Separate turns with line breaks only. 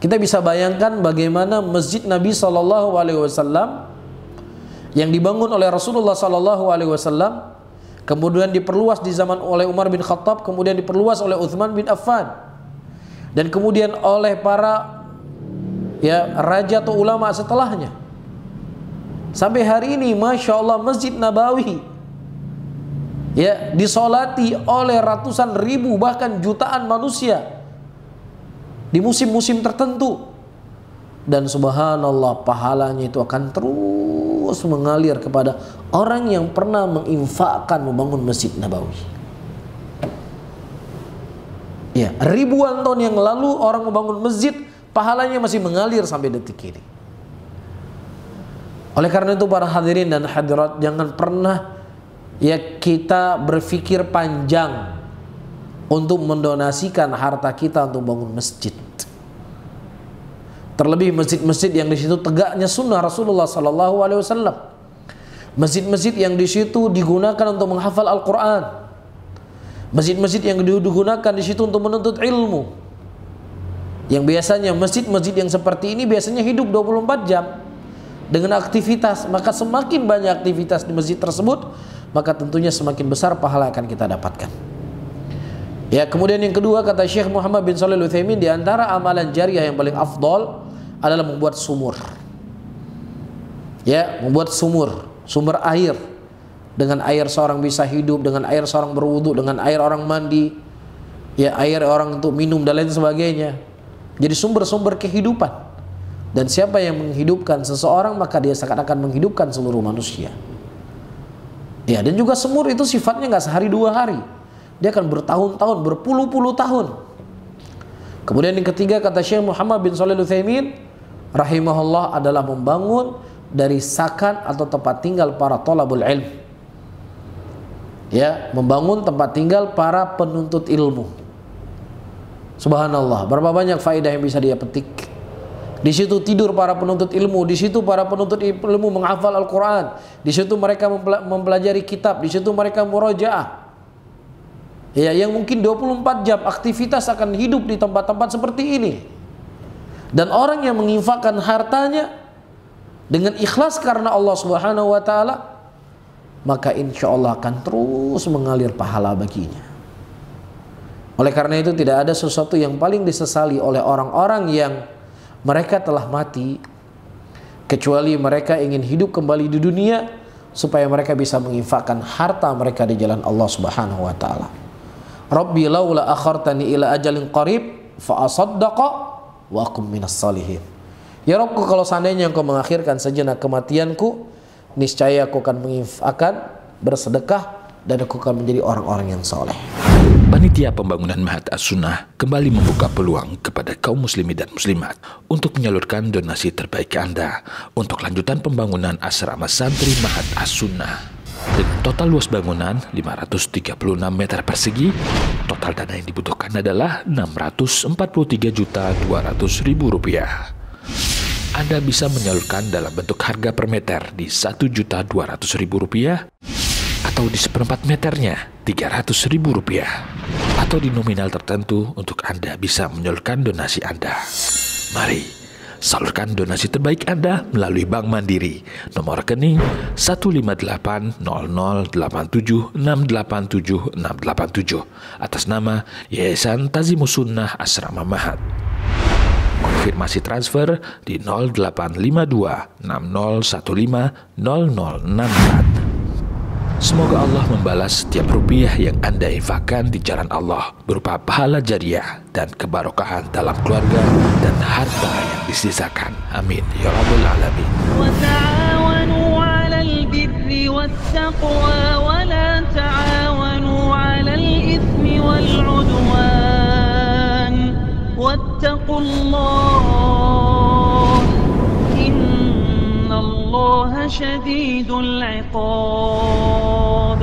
Kita bisa bayangkan bagaimana masjid Nabi SAW yang dibangun oleh Rasulullah SAW, kemudian diperluas di zaman oleh Umar bin Khattab, kemudian diperluas oleh Uthman bin Affan, dan kemudian oleh para raja atau ulama setelahnya. Sampai hari ini, Masya Allah, Masjid Nabawi disolati oleh ratusan ribu bahkan jutaan manusia di musim-musim tertentu, dan subhanallah pahalanya itu akan terus mengalir kepada orang yang pernah menginfakkan membangun Masjid Nabawi. Ribuan tahun yang lalu orang membangun masjid, pahalanya masih mengalir sampai detik ini. Oleh karena itu para hadirin dan hadirat, jangan pernah kita berpikir panjang untuk mendonasikan harta kita untuk bangun masjid. Terlebih masjid-masjid yang di situ tegaknya sunnah Rasulullah SAW, masjid-masjid yang di situ digunakan untuk menghafal Al-Quran, masjid-masjid yang digunakan di situ untuk menuntut ilmu. Yang biasanya masjid-masjid yang seperti ini biasanya hidup 24 jam dengan aktivitas, maka semakin banyak aktivitas di masjid tersebut, maka tentunya semakin besar pahala akan kita dapatkan. Kemudian yang kedua, kata Syekh Muhammad bin Shalih Al-Utsaimin, di antara amalan jariah yang paling afdol adalah membuat sumur. Membuat sumber air. Dengan air seorang bisa hidup, dengan air seorang berwudu, dengan air orang mandi, air orang untuk minum dan lain sebagainya. Jadi sumber-sumber kehidupan. Dan siapa yang menghidupkan seseorang, maka dia seakan-akan menghidupkan seluruh manusia. Dan juga sumur itu sifatnya nggak sehari dua hari, dia akan bertahun-tahun, berpuluh-puluh tahun. Kemudian yang ketiga, kata Syekh Muhammad bin Shalih Al-Utsaimin rahimahullah, adalah membangun dari sakan atau tempat tinggal para thalabul ilm. Membangun tempat tinggal para penuntut ilmu. Subhanallah, berapa banyak faedah yang bisa dia petik. Di situ tidur para penuntut ilmu, di situ para penuntut ilmu menghafal Al-Quran, di situ mereka mempelajari kitab, di situ mereka murojaah. Yang mungkin 24 jam aktivitas akan hidup di tempat-tempat seperti ini. Dan orang yang menginfakkan hartanya dengan ikhlas karena Allah Subhanahu wa taala, maka insya Allah akan terus mengalir pahala baginya. Oleh karena itu tidak ada sesuatu yang paling disesali oleh orang-orang yang mereka telah mati, kecuali mereka ingin hidup kembali di dunia supaya mereka bisa menginfakkan harta mereka di jalan Allah Subhanahu wa taala. Rabbi laula akhartani ila ajalin qarib fa asaddaqa wa akum minas salihin. Ya Rabbku, kalau seandainya Engkau mengakhirkan sejenak kematianku, niscaya aku akan menginfakkan, bersedekah, dan aku akan menjadi orang-orang yang soleh.
Panitia Pembangunan Ma'had As-Sunnah kembali membuka peluang kepada kaum muslimin dan muslimat untuk menyalurkan donasi terbaik Anda untuk lanjutan pembangunan asrama santri Ma'had As-Sunnah. Dengan total luas bangunan 536 meter persegi, total dana yang dibutuhkan adalah Rp643.200.000. Anda bisa menyalurkan dalam bentuk harga per meter di Rp1.200.000, atau di seperempat meternya Rp300.000, atau di nominal tertentu untuk Anda bisa menyalurkan donasi Anda. Mari salurkan donasi terbaik Anda melalui Bank Mandiri, nomor rekening 1580087687687 atas nama Yayasan Tazimus Sunnah Asrama Ma'had. Konfirmasi transfer di 085260150064. Semoga Allah membalas setiap rupiah yang Anda infakkan di jalan Allah berupa pahala jariah dan kebarokahan dalam keluarga dan harta yang disisakan. Amin ya rabbal alamin. Wa ta'awanu 'alal birri wattaqwa wa la ta'awanu 'alal itsmi wal 'udwan. Wattaqullah. Innallaha syadidul 'iqab.